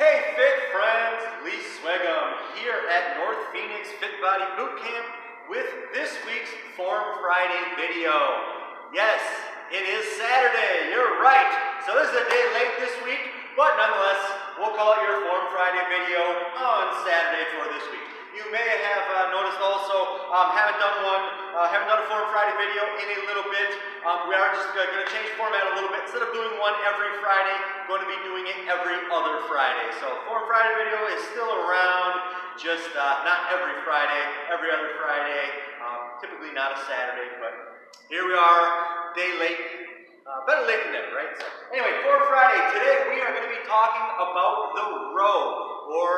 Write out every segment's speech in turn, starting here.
Hey Fit friends, Lee Swegum here at North Phoenix Fit Body Bootcamp with this week's Form Friday video. Yes, it is Saturday, you're right. So this is a day late this week, but nonetheless, we'll call it your Form Friday video on Saturday for this week. You may have noticed also, haven't done a Form Friday video in a little bit. We are just going to change format a little bit. Instead of doing one every Friday, I'm going to be doing it every other Friday. So Form Friday video is still around, just not every Friday, every other Friday. Typically not a Saturday, but here we are, day late. Better late than never, right? So anyway, Form Friday. Today we are going to be talking about the row, or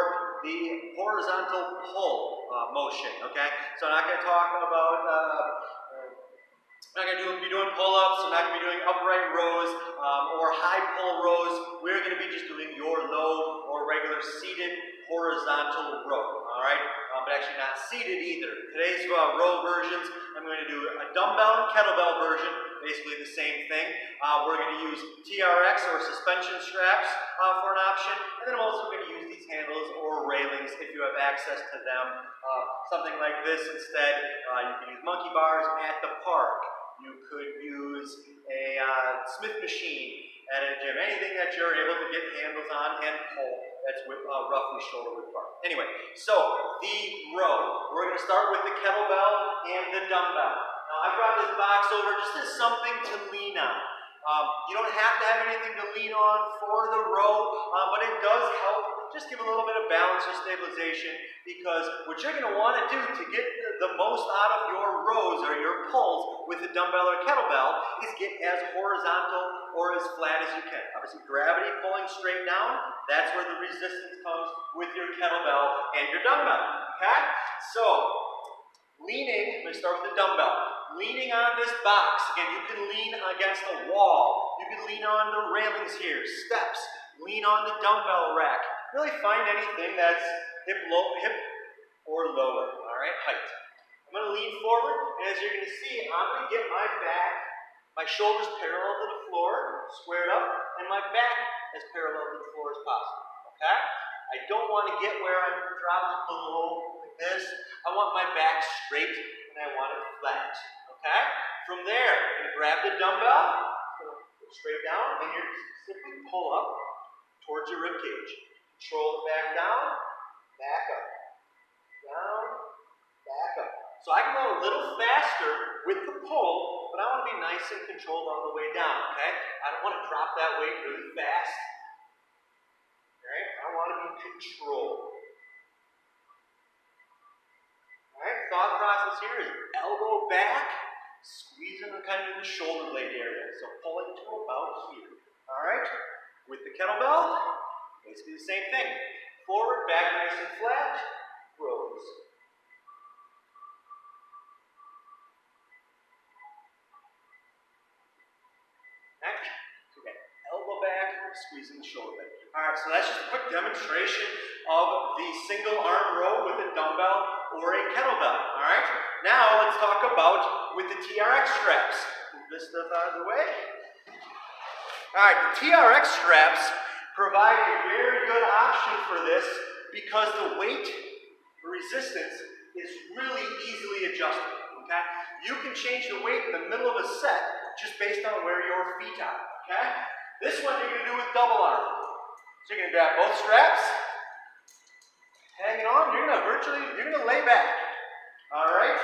the horizontal pull motion, okay? So I'm not going to talk about, I'm not going to be doing pull-ups, I'm not going to be doing upright rows or high pull rows. We're going to be just doing your low or regular seated horizontal row, all right? But actually not seated either. Today's row versions, I'm going to do a dumbbell and kettlebell version, basically the same thing. We're going to use TRX or suspension straps for an option, and then I'm also going to use these handles or railings if you have access to them. Something like this instead. You can use monkey bars at the park. You could use a Smith machine at a gym. Anything that you're able to get handles on and pull that's roughly shoulder width apart. Anyway, so the row. We're going to start with the kettlebell and the dumbbell. Now I brought this box over just as something to lean on. You don't have to have anything to lean on for the row, but it does help just give a little bit of balance or stabilization, because what you're going to want to do to get the most out of your rows or your pulls with the dumbbell or kettlebell is get as horizontal or as flat as you can. Obviously gravity pulling straight down, that's where the resistance comes with your kettlebell and your dumbbell, okay? So, leaning, I'm going to start with the dumbbell. Leaning on this box, again, you can lean against a wall, you can lean on the railings here, steps, lean on the dumbbell rack. Really find anything that's hip or lower, all right, height. I'm going to lean forward, and as you're going to see, I'm going to get my back, my shoulders parallel to the floor, squared up, and my back as parallel to the floor as possible, okay? I don't want to get where I'm dropped below like this. I want my back straight, and I want it flat, okay? From there, I'm going to grab the dumbbell, go straight down, and you're simply pull up towards your rib cage. Control it back down, back up, down, back up. So I can go a little faster with the pull, but I want to be nice and controlled on the way down, okay? I don't want to drop that weight really fast. Alright, I want to be in control. Alright, thought process here is elbow back, squeezing kind of in the shoulder blade area. So pulling to about here. Alright, with the kettlebell, basically the same thing. Forward, back nice and flat, rows. Next, okay, elbow back, squeezing the shoulder blade. Alright, so that's just a quick demonstration of the single arm row with a dumbbell or a kettlebell. Alright, now let's talk about with the TRX straps. Move this stuff out of the way. Alright, the TRX straps provide a very good option for this because the weight, the resistance, is really easily adjusted, okay? You can change the weight in the middle of a set just based on where your feet are, okay? This one you're going to do with double arm. So you're going to grab both straps, hang it on, you're going to lay back, all right?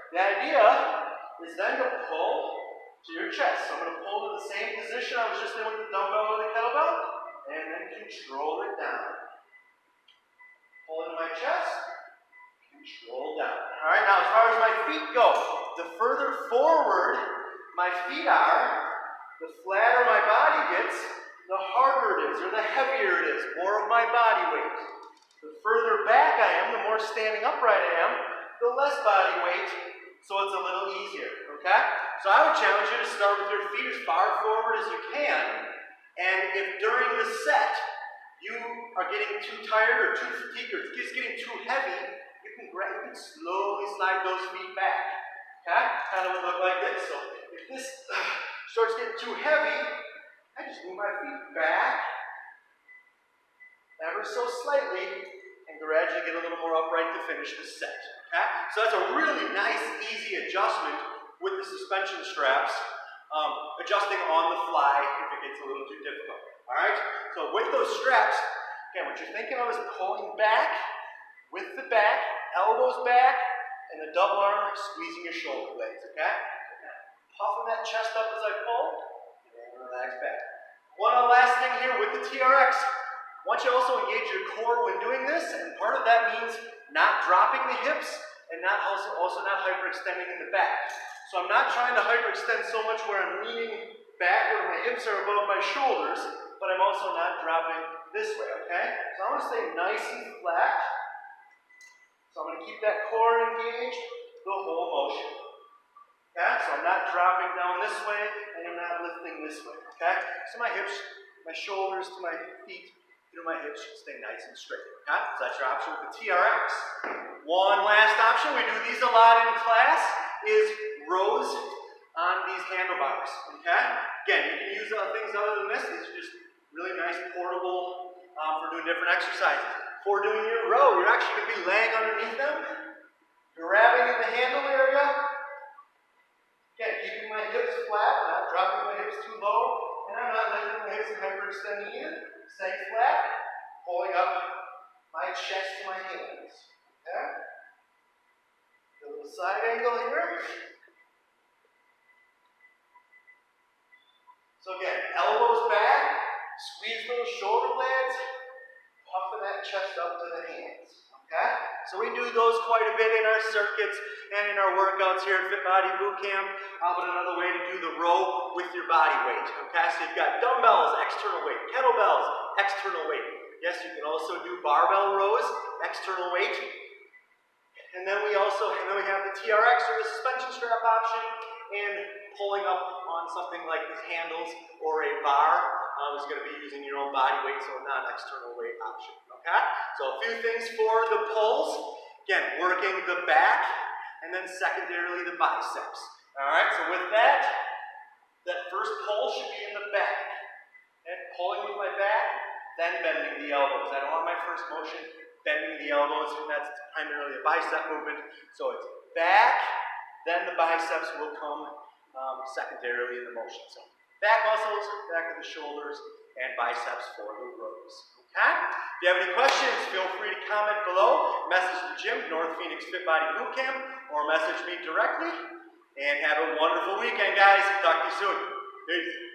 The idea is then to pull to your chest. So I'm going to pull to the same position I was just in with the dumbbell or the kettlebell, and then control it down. Pull into my chest, control down. All right, now as far as my feet go, the further forward my feet are, the flatter my body gets, the harder it is, or the heavier it is, more of my body weight. The further back I am, the more standing upright I am, the less body weight, so it's a little easier, okay? So I would challenge you to start with your feet as far forward as you can. And if during the set you are getting too tired or too fatigued or it's just getting too heavy, you can slowly slide those feet back. Okay? Kind of would look like this. So if this starts getting too heavy, I just move my feet back ever so slightly and gradually get a little more upright to finish this set. Okay? So that's a really nice, easy adjustment with the suspension straps, adjusting on the fly if it gets a little too difficult. All right? So with those straps, again, what you're thinking of is pulling back with the back, elbows back, and the double arm squeezing your shoulder blades. Okay? Puffing that chest up as I pull, and then relax back. One last thing here with the TRX. I want you to also engage your core when doing this, and part of that means not dropping the hips and also not hyperextending in the back. So I'm not trying to hyperextend so much where I'm leaning back where my hips are above my shoulders, but I'm also not dropping this way, okay? So I want to stay nice and flat. So I'm going to keep that core engaged the whole motion. Okay? So I'm not dropping down this way and I'm not lifting this way, okay? So my hips, my shoulders to my feet, through my hips should stay nice and straight, okay? So that's your option with the TRX. One last option, we do these a lot in class, is rows on these handlebars, okay? Again, you can use things other than this. These are just really nice portable for doing different exercises. For doing your row, you're actually going to be laying underneath them, grabbing in the handle area. Again, keeping my hips flat, not dropping my hips too low, and I'm not letting my hips hyperextending in. Staying flat, pulling up my chest to my hands. Okay? A little side angle here. So again, elbows back, squeeze those shoulder blades, puffing that chest up to the hands. Okay? So we do those quite a bit in our circuits and in our workouts here at Fit Body Boot Camp. But another way to do the row with your body weight. Okay? So you've got dumbbells, external weight, kettlebells, external weight. Yes, you can also do barbell rows, external weight. And then we have the TRX or the suspension strap option, and pulling up on something like these handles or a bar is going to be using your own body weight, so not external weight option. Okay? So a few things for the pulls. Again, working the back, and then secondarily the biceps. All right, so with that first pull should be in the back. Okay? Pulling with my back, then bending the elbows. I don't want my first motion bending the elbows, and that's primarily a bicep movement. So it's back, then the biceps will come secondarily in the motion. So back muscles, back of the shoulders, and biceps for the rows. Okay? If you have any questions, feel free to comment below. Message the gym, North Phoenix Fit Body Boot Camp, or message me directly. And have a wonderful weekend, guys. Talk to you soon. Peace.